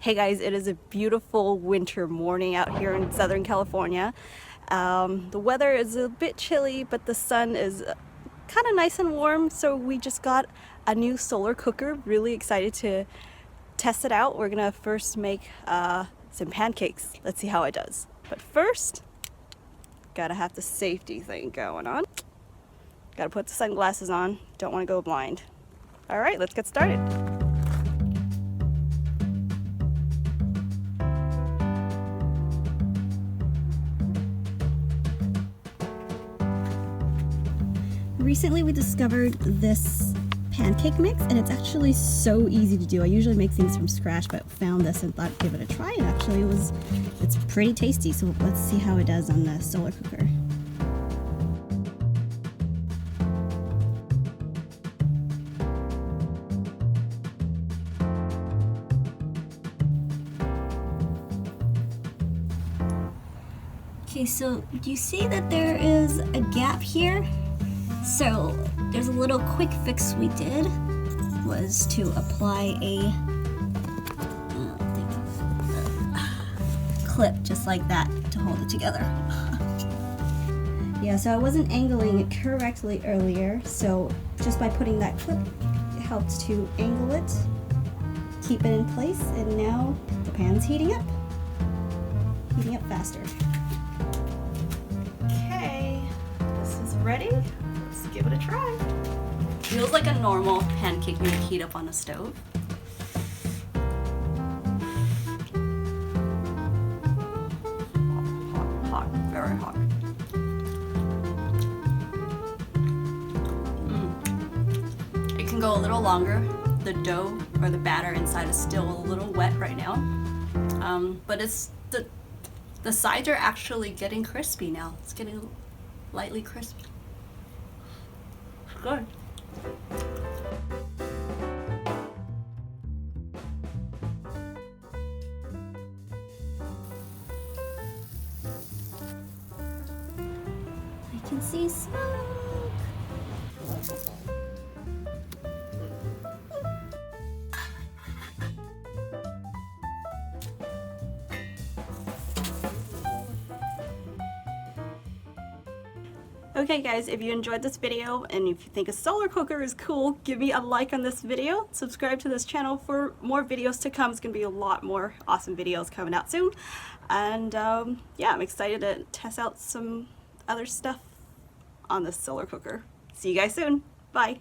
Hey guys, it is a beautiful winter morning out here in Southern California. The weather is a bit chilly, but the sun is kind of nice and warm, so we just got a new solar cooker. Really excited to test it out. We're gonna first make some pancakes. Let's see how it does. But first, gotta have the safety thing going on. Gotta put the sunglasses on. Don't want to go blind. All right, let's get started. Recently we discovered this pancake mix, and it's actually so easy to do. I usually make things from scratch, but found this and thought give it a try, and actually it's pretty tasty. So let's see how it does on the solar cooker. Okay, so do you see that there is a gap here? So there's a little quick fix we did was to apply a clip just like that to hold it together. Yeah, so I wasn't angling it correctly earlier, so just by putting that clip, it helped to angle it, keep it in place, and now the pan's heating up faster. Okay, this is ready. Let's give it a try. Feels like a normal pancake you would heat up on a stove. Hot, very hot. It can go a little longer. The dough or the batter inside is still a little wet right now, but it's the sides are actually getting crispy now. It's getting lightly crispy. It's good. I can see smoke. Okay guys, if you enjoyed this video and if you think a solar cooker is cool, give me a like on this video, subscribe to this channel for more videos to come. It's gonna be a lot more awesome videos coming out soon, and yeah, I'm excited to test out some other stuff on this solar cooker. See you guys soon. Bye.